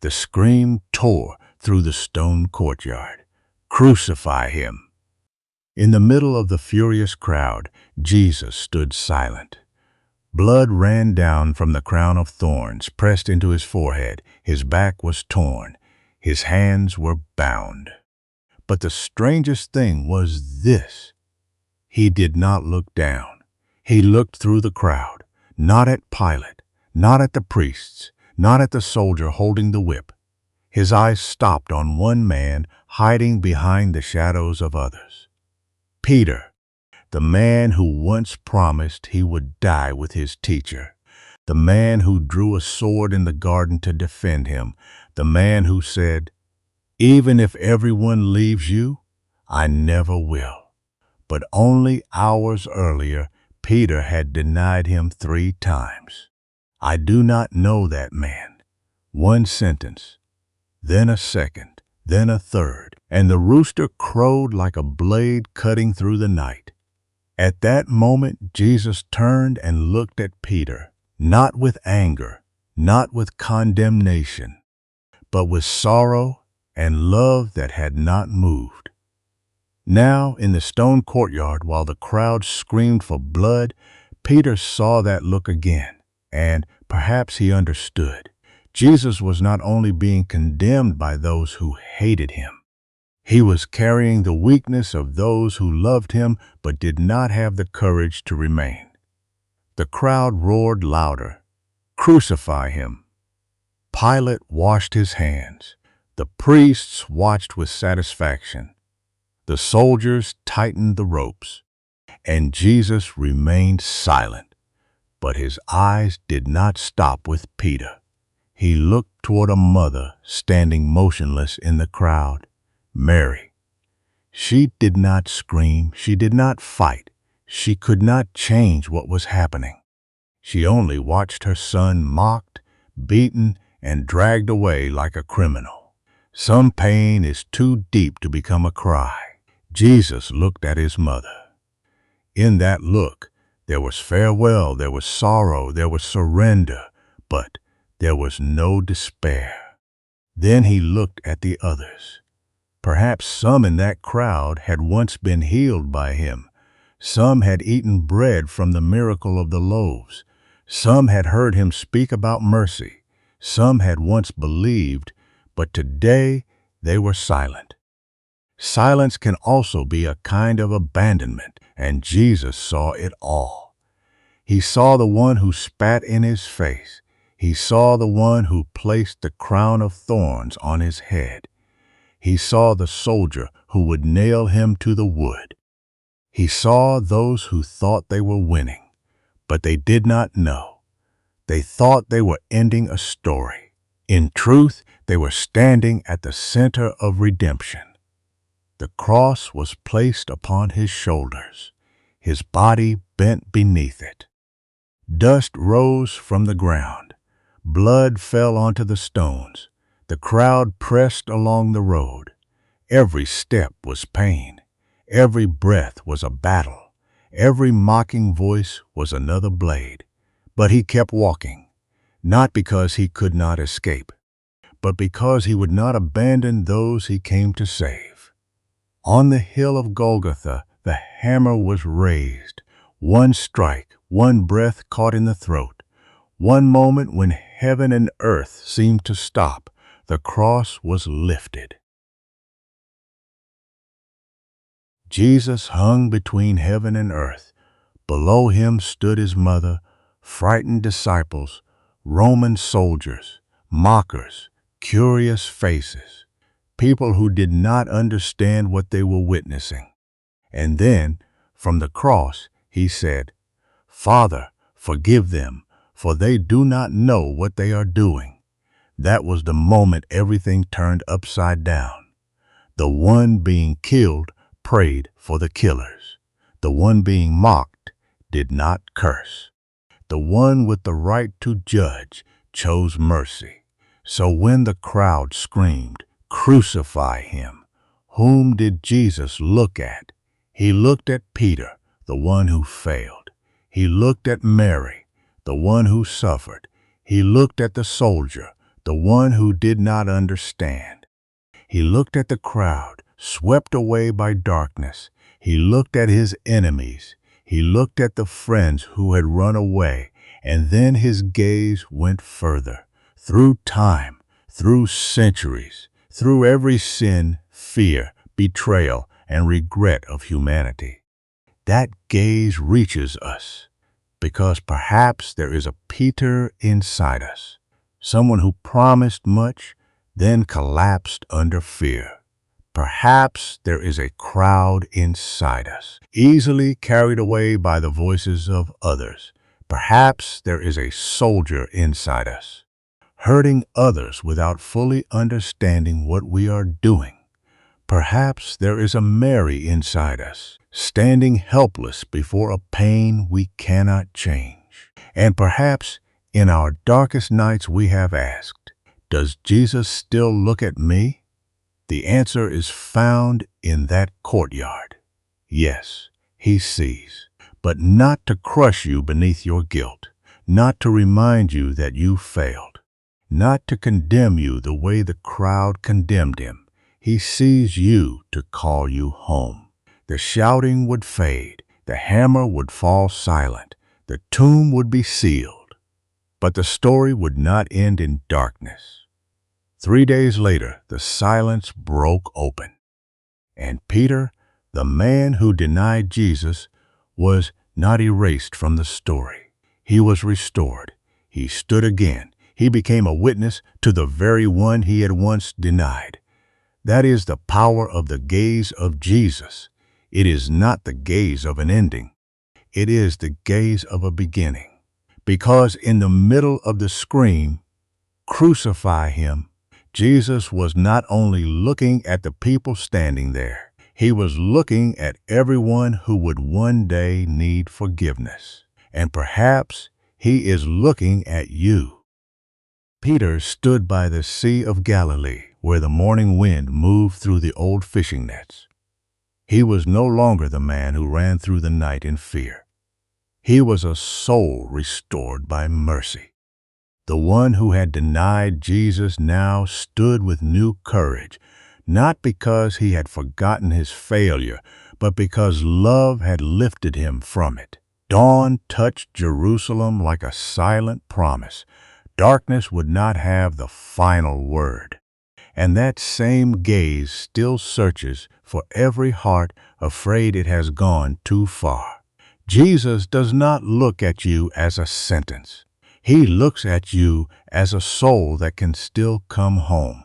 The scream tore through the stone courtyard. "Crucify him!" In the middle of the furious crowd, Jesus stood silent. Blood ran down from the crown of thorns, pressed into his forehead. His back was torn. His hands were bound. But the strangest thing was this. He did not look down. He looked through the crowd, not at Pilate, not at the priests, not at the soldier holding the whip. His eyes stopped on one man hiding behind the shadows of others. Peter, the man who once promised he would die with his teacher, the man who drew a sword in the garden to defend him, the man who said, "Even if everyone leaves you, I never will." But only hours earlier, Peter had denied him 3 times. "I do not know that man." One sentence, then a second, then a third, and the rooster crowed like a blade cutting through the night. At that moment, Jesus turned and looked at Peter, not with anger, not with condemnation, but with sorrow and love that had not moved. Now, in the stone courtyard, while the crowd screamed for blood, Peter saw that look again, and perhaps he understood. Jesus was not only being condemned by those who hated him. He was carrying the weakness of those who loved him but did not have the courage to remain. The crowd roared louder, "Crucify him!" Pilate washed his hands. The priests watched with satisfaction. The soldiers tightened the ropes. And Jesus remained silent. But his eyes did not stop with Peter. He looked toward a mother standing motionless in the crowd, Mary. She did not scream. She did not fight. She could not change what was happening. She only watched her son mocked, beaten, and dragged away like a criminal. Some pain is too deep to become a cry. Jesus looked at his mother. In that look, there was farewell, there was sorrow, there was surrender, but there was no despair. Then he looked at the others. Perhaps some in that crowd had once been healed by him. Some had eaten bread from the miracle of the loaves. Some had heard him speak about mercy. Some had once believed, but today they were silent. Silence can also be a kind of abandonment, and Jesus saw it all. He saw the one who spat in his face. He saw the one who placed the crown of thorns on his head. He saw the soldier who would nail him to the wood. He saw those who thought they were winning, but they did not know. They thought they were ending a story. In truth, they were standing at the center of redemption. The cross was placed upon his shoulders. His body bent beneath it. Dust rose from the ground. Blood fell onto the stones. The crowd pressed along the road. Every step was pain. Every breath was a battle. Every mocking voice was another blade. But he kept walking, not because he could not escape, but because he would not abandon those he came to save. On the hill of Golgotha, the hammer was raised. One strike, one breath caught in the throat. One moment when heaven and earth seemed to stop, the cross was lifted. Jesus hung between heaven and earth. Below him stood his mother, frightened disciples, Roman soldiers, mockers, curious faces, people who did not understand what they were witnessing. And then, from the cross, he said, "Father, forgive them, for they do not know what they are doing." That was the moment everything turned upside down. The one being killed prayed for the killers. The one being mocked did not curse. The one with the right to judge chose mercy. So when the crowd screamed, "Crucify him," whom did Jesus look at? He looked at Peter, the one who failed. He looked at Mary, the one who suffered. He looked at the soldier, the one who did not understand. He looked at the crowd, swept away by darkness. He looked at his enemies. He looked at the friends who had run away, and then his gaze went further, through time, through centuries, through every sin, fear, betrayal, and regret of humanity. That gaze reaches us because perhaps there is a Peter inside us, someone who promised much, then collapsed under fear. Perhaps there is a crowd inside us, easily carried away by the voices of others. Perhaps there is a soldier inside us, hurting others without fully understanding what we are doing. Perhaps there is a Mary inside us, standing helpless before a pain we cannot change. And perhaps in our darkest nights we have asked, does Jesus still look at me? The answer is found in that courtyard. Yes, he sees, but not to crush you beneath your guilt, not to remind you that you failed, not to condemn you the way the crowd condemned him. He sees you to call you home. The shouting would fade, the hammer would fall silent, the tomb would be sealed, but the story would not end in darkness. 3 days later, the silence broke open, and Peter, the man who denied Jesus, was not erased from the story. He was restored. He stood again. He became a witness to the very one he had once denied. That is the power of the gaze of Jesus. It is not the gaze of an ending. It is the gaze of a beginning. Because in the middle of the scream, "Crucify him," Jesus was not only looking at the people standing there, he was looking at everyone who would one day need forgiveness. And perhaps he is looking at you. Peter stood by the Sea of Galilee, where the morning wind moved through the old fishing nets. He was no longer the man who ran through the night in fear. He was a soul restored by mercy. The one who had denied Jesus now stood with new courage, not because he had forgotten his failure, but because love had lifted him from it. Dawn touched Jerusalem like a silent promise. Darkness would not have the final word. And that same gaze still searches for every heart afraid it has gone too far. Jesus does not look at you as a sentence. He looks at you as a soul that can still come home.